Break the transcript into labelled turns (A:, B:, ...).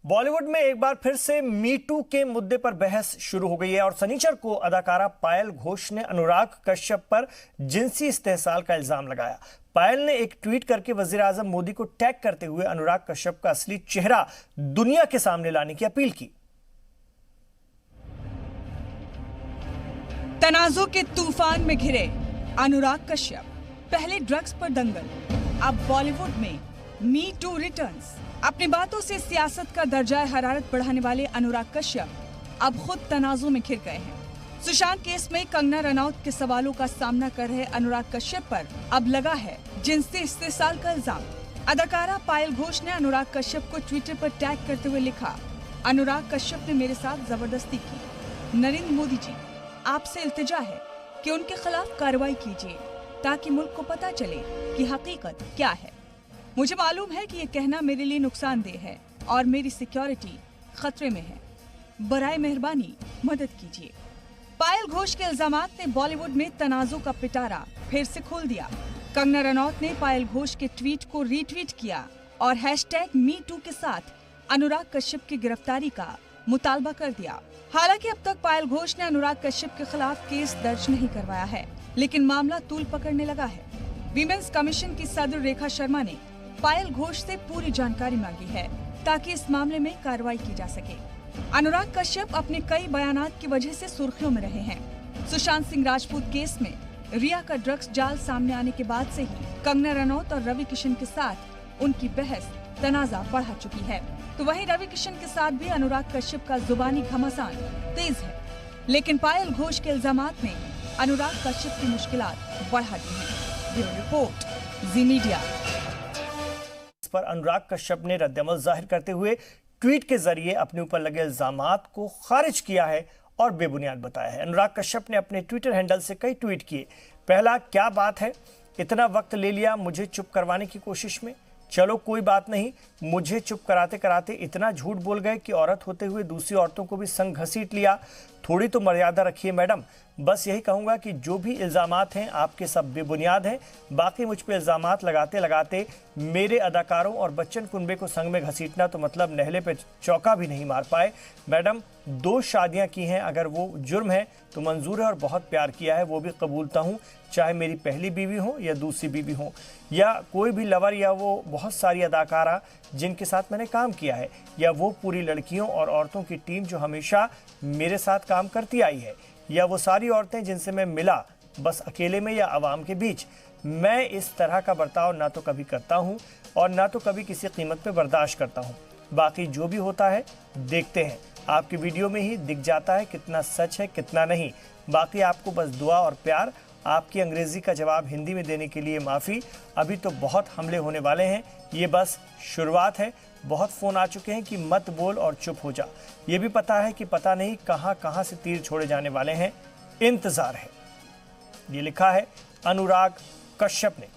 A: बॉलीवुड में एक बार फिर से मी टू के मुद्दे पर बहस शुरू हो गई है और शनिचर को अदाकारा पायल घोष ने अनुराग कश्यप पर जिनसी इस्तेहसाल का इल्जाम लगाया। पायल ने एक ट्वीट करके वजीर आजम मोदी को टैग करते हुए अनुराग कश्यप का असली चेहरा दुनिया के सामने लाने की अपील की।
B: तनाजों के तूफान में घिरे अनुराग कश्यप, पहले ड्रग्स पर दंगल, अब बॉलीवुड में मी टू रिटर्न्स। अपनी बातों से सियासत का दर्जा हरारत बढ़ाने वाले अनुराग कश्यप अब खुद तनाजों में घिर गए हैं। सुशांत केस में कंगना रनौत के सवालों का सामना कर रहे अनुराग कश्यप पर अब लगा है जिनसी इस्तेहसाल का इल्जाम। अदाकारा पायल घोष ने अनुराग कश्यप को ट्विटर पर टैग करते हुए लिखा, अनुराग कश्यप ने मेरे साथ जबरदस्ती की। नरेंद्र मोदी जी, आपसे इल्तिजा है कि उनके खिलाफ कार्रवाई कीजिए ताकि मुल्क को पता चले कि हकीकत क्या है। मुझे मालूम है कि ये कहना मेरे लिए नुकसानदेह है और मेरी सिक्योरिटी खतरे में है। बराए मेहरबानी मदद कीजिए। पायल घोष के इल्जामात ने बॉलीवुड में तनाजों का पिटारा फिर से खोल दिया। कंगना रनौत ने पायल घोष के ट्वीट को रीट्वीट किया और #MeToo के साथ अनुराग कश्यप की गिरफ्तारी का मुतालबा कर दिया। हालांकि अब तक पायल घोष ने अनुराग कश्यप के खिलाफ केस दर्ज नहीं करवाया है, लेकिन मामला तूल पकड़ने लगा है। वीमेंस कमीशन की सदर रेखा शर्मा ने पायल घोष से पूरी जानकारी मांगी है ताकि इस मामले में कार्रवाई की जा सके। अनुराग कश्यप अपने कई बयानात की वजह से सुर्खियों में रहे हैं। सुशांत सिंह राजपूत केस में रिया का ड्रग्स जाल सामने आने के बाद से ही कंगना रनौत और रवि किशन के साथ उनकी बहस तनाजा बढ़ा चुकी है। तो वहीं रवि किशन के साथ भी अनुराग कश्यप का जुबानी घमासान तेज है, लेकिन पायल घोष के इल्जामात ने अनुराग कश्यप की मुश्किलात बढ़ा दी है। ब्यूरो रिपोर्ट, जी मीडिया।
A: पर अनुराग कश्यप ने रद्दअमल जाहिर करते हुए ट्वीट के जरिए अपने ऊपर लगे इल्जामात को खारिज किया है और बेबुनियाद बताया है। अनुराग कश्यप ने अपने ट्विटर हैंडल से कई ट्वीट किए। पहला, क्या बात है, इतना वक्त ले लिया मुझे चुप करवाने की कोशिश में। चलो कोई बात नहीं, मुझे चुप कराते कराते इतना झूठ बोल गए कि औरत होते हुए दूसरी औरतों को भी संग घसीट लिया। थोड़ी तो मर्यादा रखिए मैडम। बस यही कहूँगा कि जो भी इल्ज़ामात हैं आपके सब बेबुनियाद हैं। बाकी मुझ पे इल्ज़ामात लगाते लगाते मेरे अदाकारों और बच्चन कुनबे को संग में घसीटना तो मतलब नहले पे चौका भी नहीं मार पाए। मैडम, 2 शादियां की हैं, अगर वो जुर्म है तो मंजूर है और बहुत प्यार किया है वो भी कबूलता हूँ, चाहे मेरी पहली बीवी हो या दूसरी बीवी हो या कोई भी लवर या वो बहुत सारी अदाकारा जिनके साथ मैंने काम किया है या वो पूरी लड़कियों और औरतों की टीम जो हमेशा मेरे साथ काम करती आई है या वो सारी औरतें जिनसे मैं मिला बस अकेले में या आवाम के बीच। मैं इस तरह का बर्ताव ना तो कभी करता हूँ और ना तो कभी किसी कीमत पे बर्दाश्त करता हूँ। बाकी जो भी होता है देखते हैं, आपकी वीडियो में ही दिख जाता है कितना सच है कितना नहीं। बाकी आपको बस दुआ और प्यार। आपकी अंग्रेजी का जवाब हिंदी में देने के लिए माफ़ी। अभी तो बहुत हमले होने वाले हैं, ये बस शुरुआत है। बहुत फ़ोन आ चुके हैं कि मत बोल और चुप हो जा। ये भी पता है कि पता नहीं कहाँ कहाँ से तीर छोड़े जाने वाले हैं, इंतज़ार है। ये लिखा है अनुराग कश्यप ने।